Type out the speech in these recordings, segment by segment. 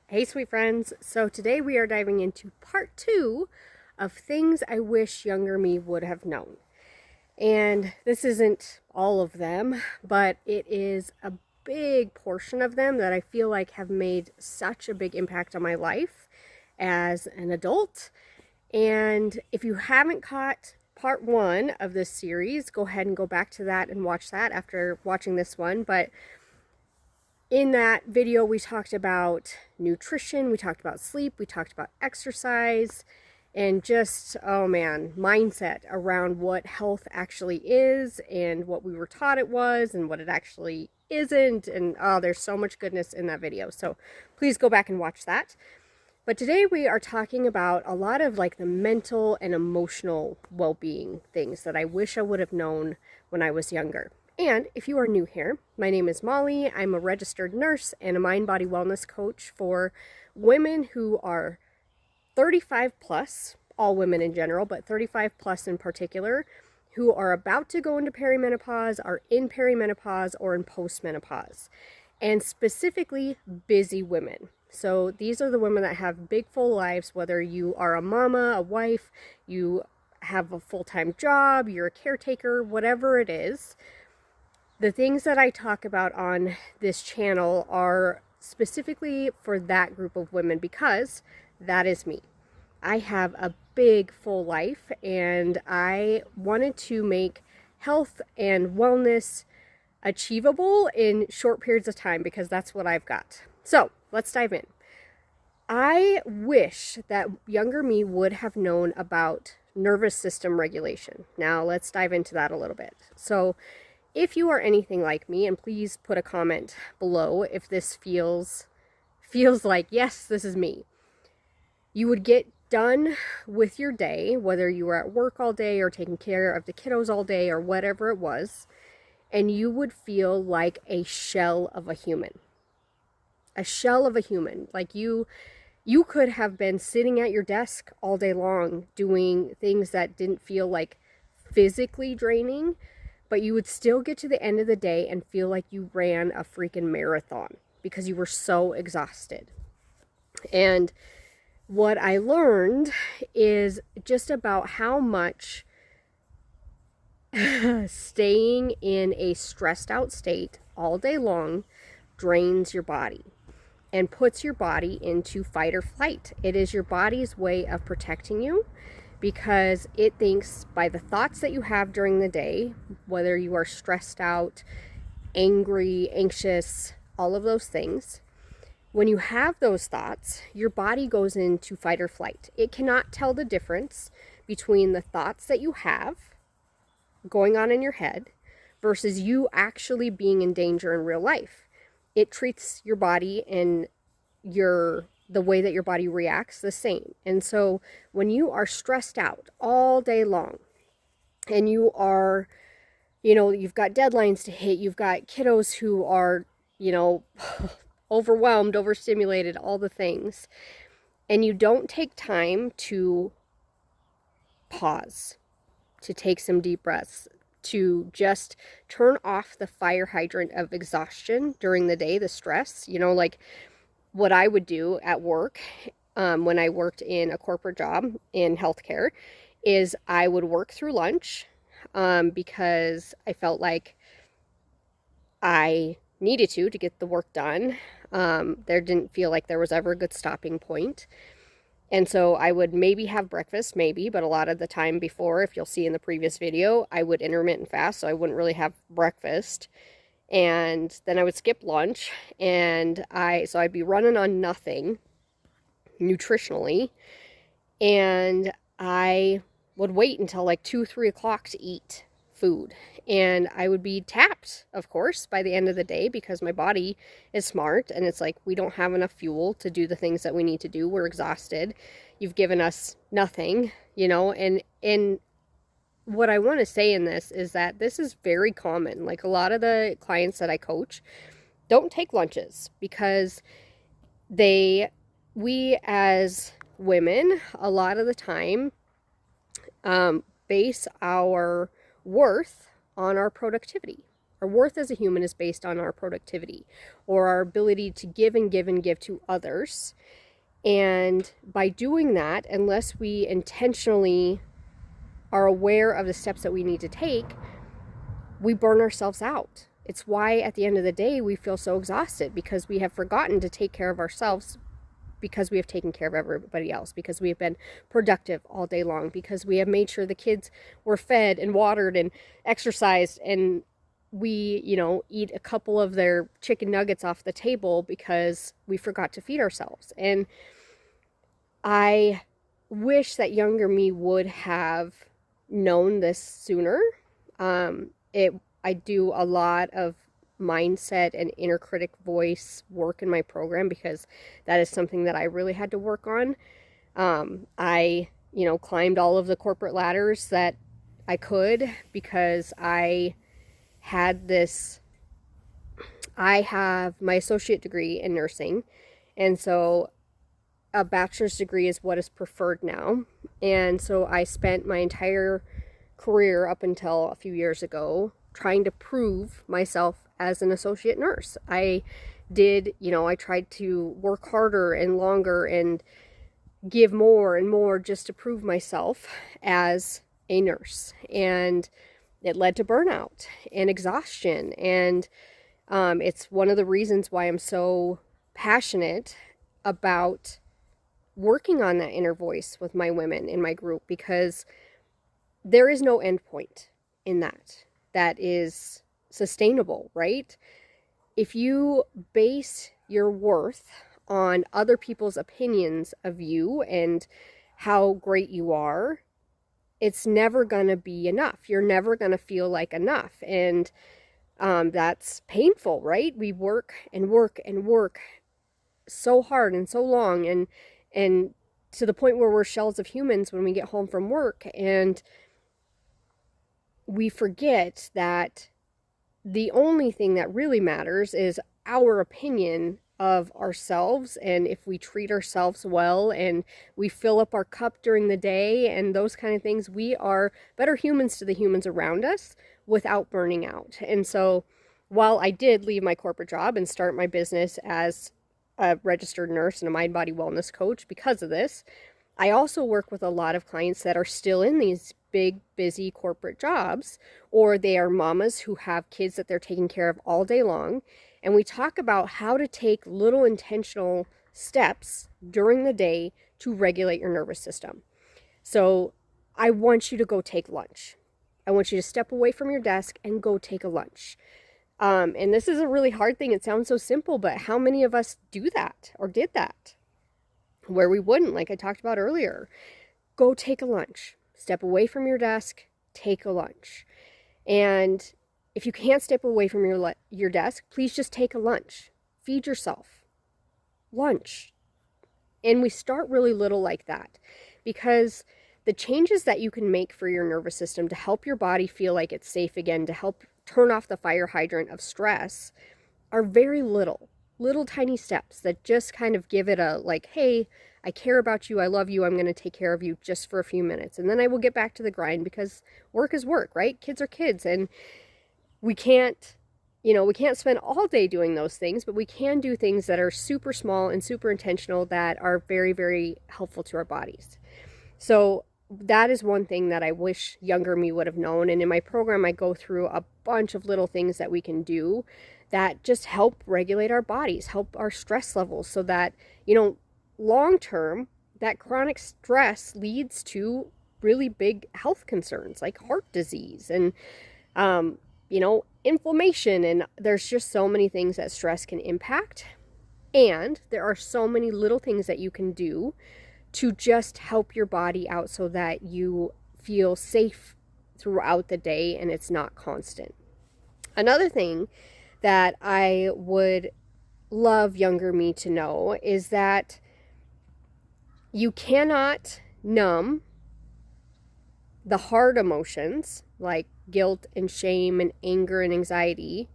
Hey sweet friends, so today we are diving into part 2 of things I wish younger me would have known. And this isn't all of them, but it is a big portion of them that I feel like have made such a big impact on my life as an adult. And if you haven't caught part 1 of this series, go ahead and go back to that and watch that after watching this one. But in that video, we talked about nutrition, we talked about sleep, we talked about exercise, and just, oh man, mindset around what health actually is and what we were taught it was and what it actually isn't. And oh, there's so much goodness in that video. So please go back and watch that. But today we are talking about a lot of like the mental and emotional well-being things that I wish I would have known when I was younger. And if you are new here, my name is Molly. I'm a registered nurse and a mind-body wellness coach for women who are 35 plus, all women in general, but 35 plus in particular, who are about to go into perimenopause, are in perimenopause, or in postmenopause, and specifically busy women. So these are the women that have big full lives, whether you are a mama, a wife, you have a full-time job, you're a caretaker, whatever it is. The things that I talk about on this channel are specifically for that group of women because that is me. I have a big full life and I wanted to make health and wellness achievable in short periods of time because that's what I've got. So let's dive in. I wish that younger me would have known about nervous system regulation. Now let's dive into that a little bit. So if you are anything like me, and please put a comment below if this feels like, yes, this is me. You would get done with your day, whether you were at work all day or taking care of the kiddos all day or whatever it was, and you would feel like a shell of a human. A shell of a human. Like you could have been sitting at your desk all day long doing things that didn't feel like physically draining, but you would still get to the end of the day and feel like you ran a freaking marathon because you were so exhausted. And what I learned is just about how much staying in a stressed out state all day long drains your body and puts your body into fight or flight. It is your body's way of protecting you, because it thinks by the thoughts that you have during the day, whether you are stressed out, angry, anxious, all of those things, when you have those thoughts, your body goes into fight or flight. It cannot tell the difference between the thoughts that you have going on in your head versus you actually being in danger in real life. It treats your body and the way that your body reacts the same. And so when you are stressed out all day long and you are, you've got deadlines to hit, you've got kiddos who are, overwhelmed, overstimulated, all the things, and you don't take time to pause, to take some deep breaths, to just turn off the fire hydrant of exhaustion during the day, the stress, like what I would do at work when I worked in a corporate job in healthcare is I would work through lunch because I felt like I needed to get the work done. There didn't feel like there was ever a good stopping point. And so I would maybe have breakfast, but a lot of the time before, if you'll see in the previous video, I would intermittent fast, so I wouldn't really have breakfast. And then I would skip lunch, and so I'd be running on nothing nutritionally, and I would wait until like 2-3 o'clock to eat food, and I would be tapped, of course, by the end of the day because my body is smart, and it's like we don't have enough fuel to do the things that we need to do. We're exhausted. You've given us nothing, and what I want to say in this is that this is very common. Like a lot of the clients that I coach don't take lunches because we as women, a lot of the time, base our worth on our productivity. Our worth as a human is based on our productivity or our ability to give and give and give to others. And by doing that, unless we intentionally are aware of the steps that we need to take, we burn ourselves out. It's why at the end of the day, we feel so exhausted, because we have forgotten to take care of ourselves, because we have taken care of everybody else, because we have been productive all day long, because we have made sure the kids were fed and watered and exercised, and we, eat a couple of their chicken nuggets off the table because we forgot to feed ourselves. And I wish that younger me would have known this sooner. I do a lot of mindset and inner critic voice work in my program, because that is something that I really had to work on. I climbed all of the corporate ladders that I could, because I have my associate degree in nursing, and so a bachelor's degree is what is preferred now. And so I spent my entire career up until a few years ago trying to prove myself as an associate nurse. I tried to work harder and longer and give more and more just to prove myself as a nurse. And it led to burnout and exhaustion. And it's one of the reasons why I'm so passionate about working on that inner voice with my women in my group, because there is no end point in that is sustainable, right? If you base your worth on other people's opinions of you and how great you are, it's never going to be enough. You're never going to feel like enough. And that's painful, right? We work and work and work so hard and so long, and to the point where we're shells of humans when we get home from work, and we forget that the only thing that really matters is our opinion of ourselves. And if we treat ourselves well and we fill up our cup during the day and those kind of things, we are better humans to the humans around us without burning out. And so while I did leave my corporate job and start my business as a registered nurse and a mind body wellness coach because of this, I also work with a lot of clients that are still in these big, busy corporate jobs, or they are mamas who have kids that they're taking care of all day long. And we talk about how to take little intentional steps during the day to regulate your nervous system. So I want you to go take lunch. I want you to step away from your desk and go take a lunch. And this is a really hard thing. It sounds so simple, but how many of us do that or did that where we wouldn't, like I talked about earlier? Go take a lunch. Step away from your desk, take a lunch. And if you can't step away from your desk, please just take a lunch. Feed yourself. Lunch. And we start really little like that, because the changes that you can make for your nervous system to help your body feel like it's safe again, to help turn off the fire hydrant of stress, are very little tiny steps that just kind of give it a hey, I care about you, I love you, I'm going to take care of you just for a few minutes, and then I will get back to the grind, because work is work, right? Kids are kids, and we can't spend all day doing those things, but we can do things that are super small and super intentional that are very, very helpful to our bodies. So that is one thing that I wish younger me would have known. And in my program, I go through a bunch of little things that we can do that just help regulate our bodies, help our stress levels, so that, long term, that chronic stress leads to really big health concerns like heart disease and, inflammation. And there's just so many things that stress can impact. And there are so many little things that you can do to just help your body out so that you feel safe throughout the day and it's not constant. Another thing that I would love younger me to know is that you cannot numb the hard emotions like guilt and shame and anger and anxiety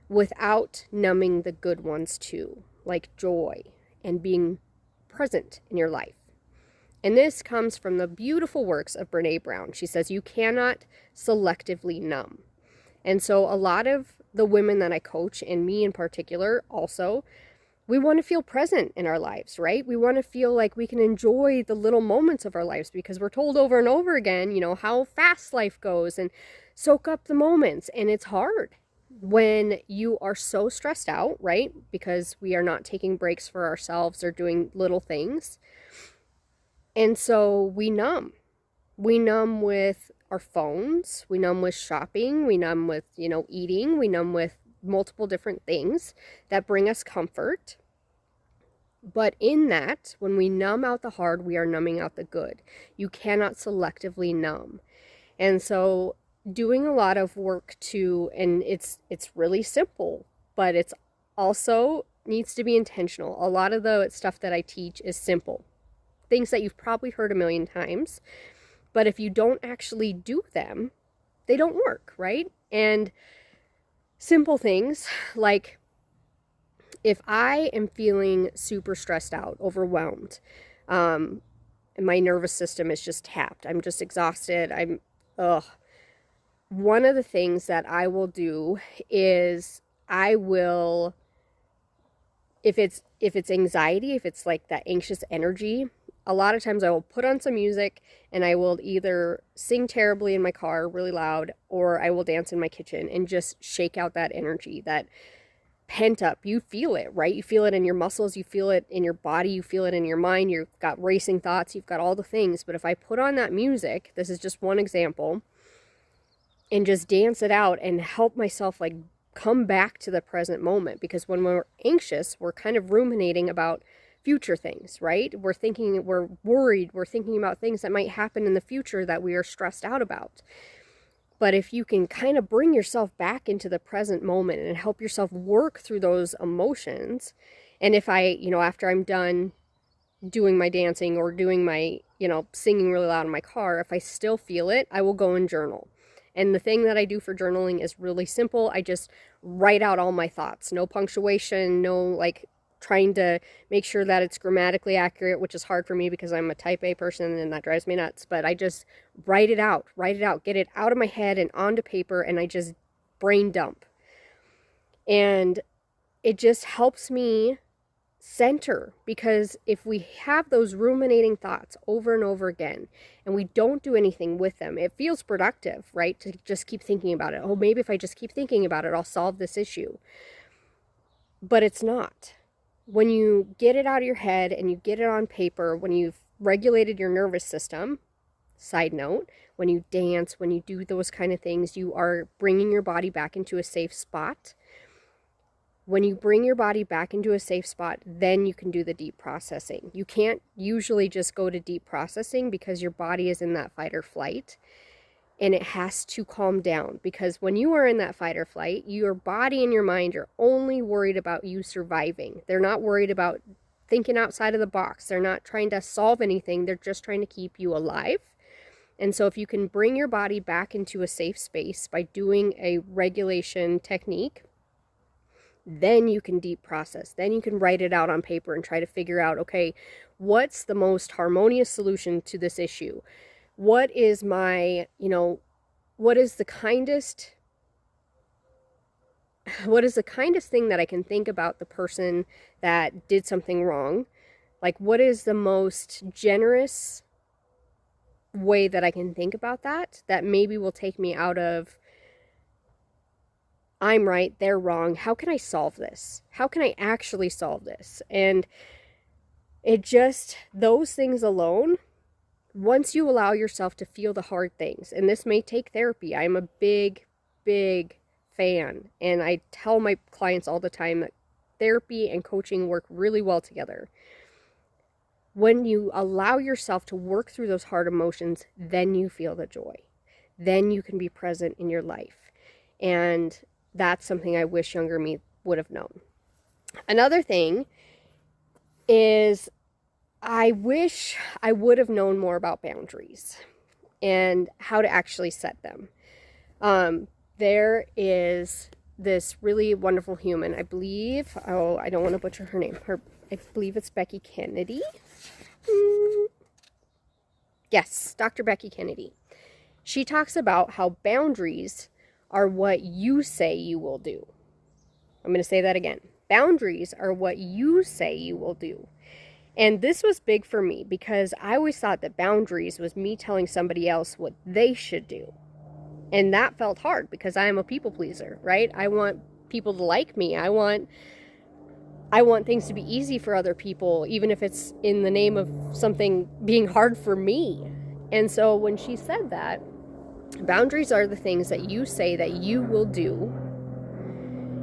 without numbing the good ones too, like joy and being present in your life. And this comes from the beautiful works of Brene Brown. She says you cannot selectively numb. And so a lot of the women that I coach, and me in particular also, we want to feel present in our lives, right? We want to feel like we can enjoy the little moments of our lives because we're told over and over again, how fast life goes and soak up the moments. And it's hard when you are so stressed out, right? Because we are not taking breaks for ourselves or doing little things. And so we numb. We numb with our phones, we numb with shopping, we numb with, eating, we numb with multiple different things that bring us comfort. But in that, when we numb out the hard, we are numbing out the good. You cannot selectively numb. And so doing a lot of work and it's really simple, but it's also needs to be intentional. A lot of the stuff that I teach is simple. Things that you've probably heard a million times. But if you don't actually do them, they don't work, right? And simple things like if I am feeling super stressed out, overwhelmed, and my nervous system is just tapped, I'm just exhausted, one of the things that I will do is if it's anxiety, if it's like that anxious energy, a lot of times I will put on some music and I will either sing terribly in my car really loud, or I will dance in my kitchen and just shake out that energy, that pent up. You feel it, right? You feel it in your muscles, you feel it in your body, you feel it in your mind, you've got racing thoughts, you've got all the things. But if I put on that music, this is just one example, and just dance it out and help myself like come back to the present moment. Because when we're anxious, we're kind of ruminating about future things, right? We're worried, we're thinking about things that might happen in the future that we are stressed out about. But if you can kind of bring yourself back into the present moment and help yourself work through those emotions, and if after I'm done doing my dancing or doing my, singing really loud in my car, if I still feel it, I will go and journal. And the thing that I do for journaling is really simple. I just write out all my thoughts. No punctuation, no trying to make sure that it's grammatically accurate, which is hard for me because I'm a type A person and that drives me nuts. But I just write it out, get it out of my head and onto paper, and I just brain dump. And it just helps me center, because if we have those ruminating thoughts over and over again and we don't do anything with them, it feels productive, right? To just keep thinking about it. Oh, maybe if I just keep thinking about it, I'll solve this issue. But it's not. When you get it out of your head and you get it on paper, when you've regulated your nervous system, side note, when you dance, when you do those kind of things, you are bringing your body back into a safe spot. When you bring your body back into a safe spot, then you can do the deep processing. You can't usually just go to deep processing because your body is in that fight or flight. And it has to calm down, because when you are in that fight or flight, your body and your mind are only worried about you surviving. They're not worried about thinking outside of the box. They're not trying to solve anything. They're just trying to keep you alive. And so if you can bring your body back into a safe space by doing a regulation technique, then you can deep process. Then you can write it out on paper and try to figure out, okay, what's the most harmonious solution to this issue? What is my, what is the kindest thing that I can think about the person that did something wrong? Like, what is the most generous way that I can think about that maybe will take me out of I'm right, they're wrong. How can I solve this? How can I actually solve this? And those things alone, once you allow yourself to feel the hard things, and this may take therapy. I'm a big, big fan, and I tell my clients all the time that therapy and coaching work really well together. When you allow yourself to work through those hard emotions, then you feel the joy. Then you can be present in your life. And that's something I wish younger me would have known. Another thing is I wish I would have known more about boundaries and how to actually set them. There is this really wonderful human, I believe, I don't want to butcher her name. I believe it's Becky Kennedy. Yes, Dr. Becky Kennedy. She talks about how boundaries are what you say you will do. I'm going to say that again. Boundaries are what you say you will do. And this was big for me because I always thought that boundaries was me telling somebody else what they should do. And that felt hard because I am a people pleaser, right? I want people to like me. I want things to be easy for other people, even if it's in the name of something being hard for me. And so when she said that, boundaries are the things that you say that you will do,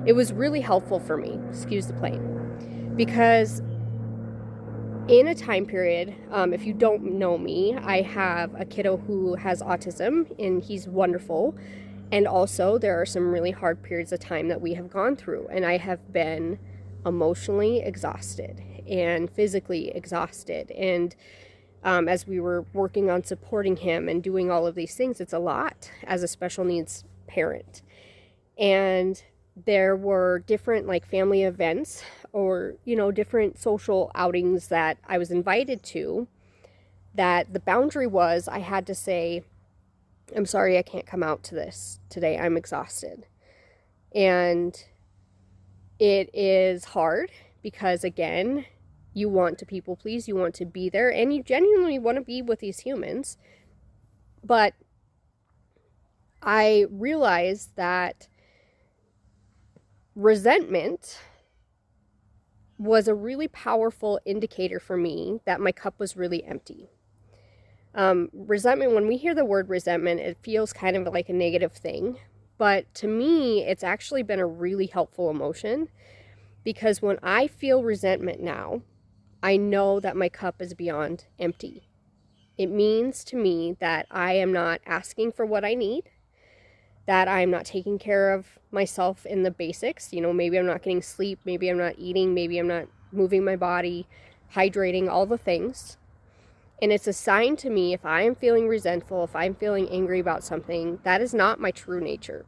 it was really helpful for me, excuse the plane, because in a time period, if you don't know me, I have a kiddo who has autism, and he's wonderful. And also, there are some really hard periods of time that we have gone through, and I have been emotionally exhausted and physically exhausted. And as we were working on supporting him and doing all of these things, it's a lot as a special needs parent. And there were different like family events or, different social outings that I was invited to, that the boundary was I had to say, I'm sorry, I can't come out to this today. I'm exhausted. And it is hard because, again, you want to people please, you want to be there, and you genuinely want to be with these humans. But I realized that resentment was a really powerful indicator for me that my cup was really empty. Resentment, when we hear the word resentment, it feels kind of like a negative thing. But to me, it's actually been a really helpful emotion, because when I feel resentment now, I know that my cup is beyond empty. It means to me that I am not asking for what I need, that I'm not taking care of myself in the basics. Maybe I'm not getting sleep, maybe I'm not eating, maybe I'm not moving my body, hydrating, all the things. And it's a sign to me, if I am feeling resentful, if I'm feeling angry about something, that is not my true nature.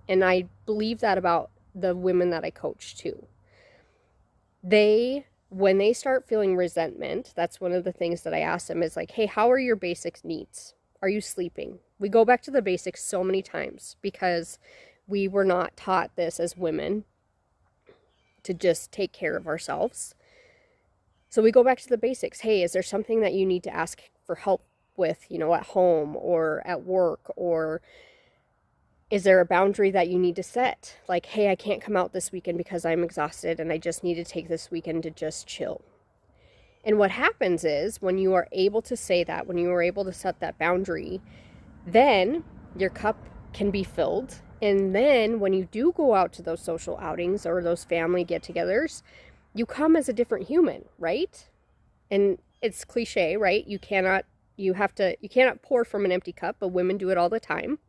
And I believe that about the women that I coach too. When they start feeling resentment, that's one of the things that I ask them is like, hey, how are your basic needs? Are you sleeping? We go back to the basics so many times because we were not taught this as women, to just take care of ourselves. So we go back to the basics. Hey, is there something that you need to ask for help with, at home or at work? Or is there a boundary that you need to set? Like, hey, I can't come out this weekend because I'm exhausted and I just need to take this weekend to just chill. And what happens is when you are able to say that, when you are able to set that boundary, then your cup can be filled. And then when you do go out to those social outings or those family get-togethers, you come as a different human, right? And it's cliche, right? You cannot pour from an empty cup, but women do it all the time.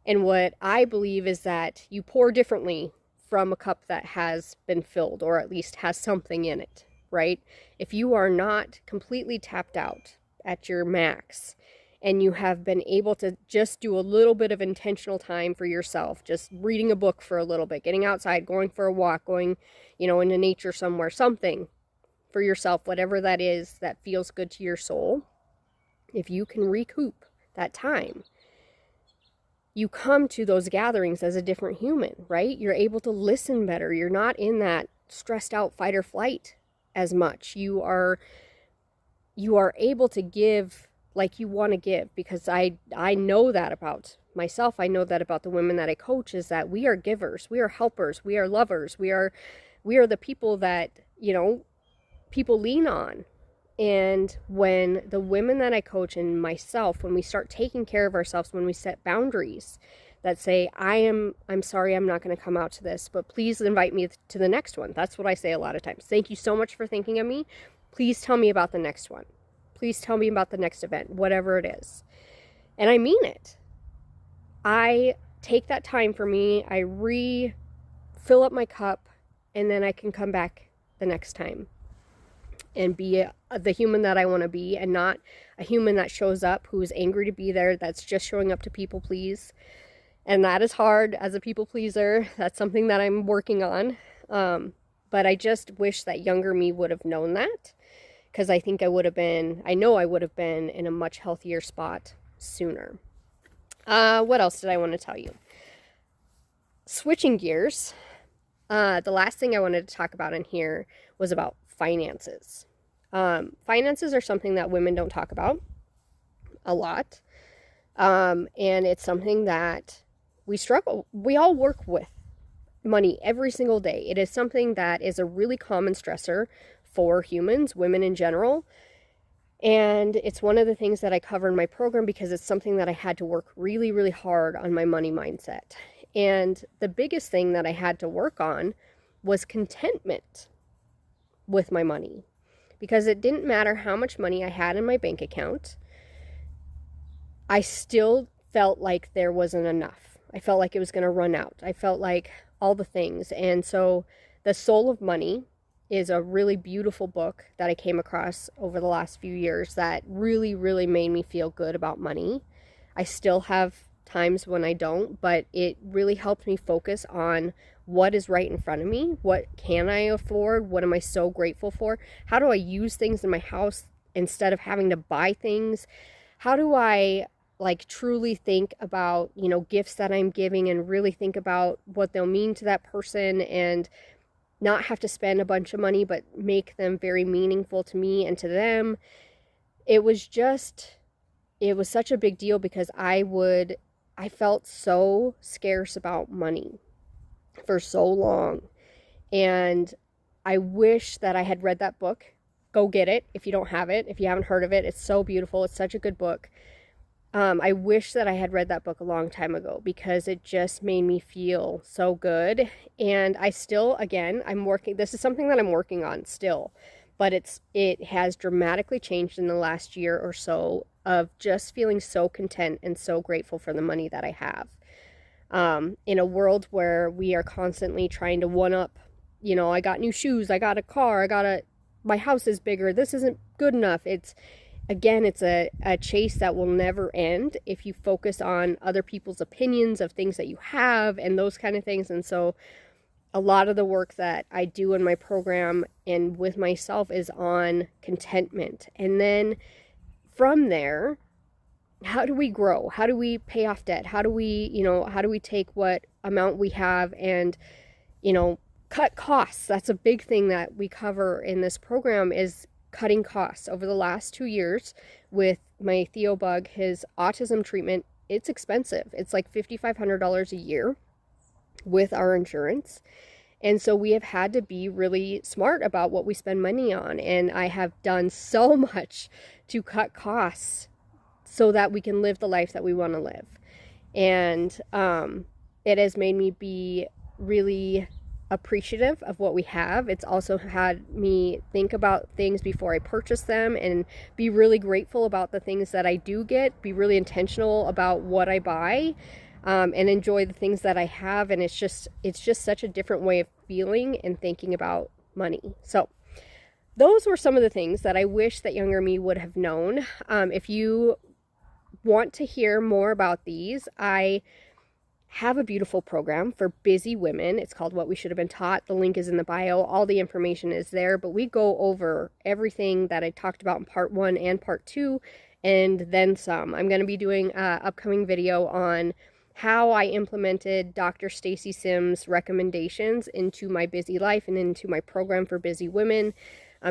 And what I believe is that you pour differently from a cup that has been filled, or at least has something in it, right? If you are not completely tapped out at your max, and you have been able to just do a little bit of intentional time for yourself, just reading a book for a little bit, getting outside, going for a walk, going, into nature somewhere, something for yourself, whatever that is that feels good to your soul, if you can recoup that time, you come to those gatherings as a different human, right? You're able to listen better. You're not in that stressed out fight or flight as much. You are able to give like you want to give, because I know that about myself. I know that about the women that I coach, is that we are givers, we are helpers, we are lovers, we are the people that, people lean on. And when the women that I coach and myself, when we start taking care of ourselves, when we set boundaries that say, I'm sorry, I'm not going to come out to this, but please invite me to the next one. That's what I say a lot of times. Thank you so much for thinking of me. Please tell me about the next one. Please tell me about the next event, whatever it is. And I mean it. I take that time for me. I refill up my cup, and then I can come back the next time and be the human that I want to be, and not a human that shows up who's angry to be there, that's just showing up to people please. And that is hard as a people pleaser. That's something that I'm working on. But I just wish that younger me would have known that, because I think I would have been in a much healthier spot sooner. What else did I want to tell you? switching gears, the last thing I wanted to talk about in here was about finances. Finances are something that women don't talk about a lot. And it's something that we struggle. We all work with money every single day. It is something that is a really common stressor for humans, women in general. And it's one of the things that I cover in my program because it's something that I had to work really, really hard on my money mindset. And the biggest thing that I had to work on was contentment with my money, because it didn't matter how much money I had in my bank account. I still felt like there wasn't enough. I felt like it was going to run out. I felt like all the things. And so The Soul of Money is a really beautiful book that I came across over the last few years that really, really made me feel good about money. I still have times when I don't, but it really helped me focus on what is right in front of me. What can I afford? What am I so grateful for? How do I use things in my house instead of having to buy things? How do I truly think about, gifts that I'm giving and really think about what they'll mean to that person and not have to spend a bunch of money, but make them very meaningful to me and to them. It was such a big deal because I felt so scarce about money for so long. And I wish that I had read that book. Go get it if you don't have it. If you haven't heard of it, it's so beautiful. It's such a good book. I wish that I had read that book a long time ago because it just made me feel so good. And I still, again, this is something that I'm working on still, but it has dramatically changed in the last year or so of just feeling so content and so grateful for the money that I have. In a world where we are constantly trying to one up, I got new shoes, I got a car, my house is bigger, this isn't good enough. It's a chase that will never end if you focus on other people's opinions of things that you have and those kind of things. And so a lot of the work that I do in my program and with myself is on contentment. And then from there, how do we grow? How do we pay off debt? How do we take what amount we have and, cut costs? That's a big thing that we cover in this program is cutting costs. Over the last 2 years with my Theo Bug, his autism treatment, it's expensive. It's like $5,500 a year with our insurance. And so we have had to be really smart about what we spend money on. And I have done so much to cut costs so that we can live the life that we want to live. And it has made me be really appreciative of what we have. It's also had me think about things before I purchase them and be really grateful about the things that I do get, be really intentional about what I buy, and enjoy the things that I have. And it's just such a different way of feeling and thinking about money. So those were some of the things that I wish that younger me would have known. If you want to hear more about these, I have a beautiful program for busy women. It's called What We Should Have Been Taught. The link is in the bio. All the information is there, but we go over everything that I talked about in part 1 and part 2 and then some. I'm going to be doing an upcoming video on how I implemented Dr. Stacy Sims' recommendations into my busy life and into my program for busy women,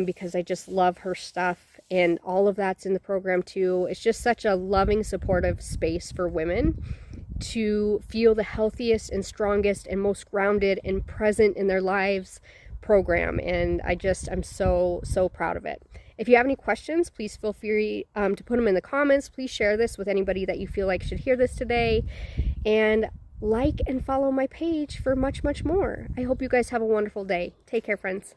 because I just love her stuff, and all of that's in the program too. It's just such a loving, supportive space for women to feel the healthiest and strongest and most grounded and present in their lives program. And I'm so proud of it. If you have any questions, please feel free to put them in the comments. Please share this with anybody that you feel like should hear this today. And like and follow my page for much, much more. I hope you guys have a wonderful day. Take care, friends.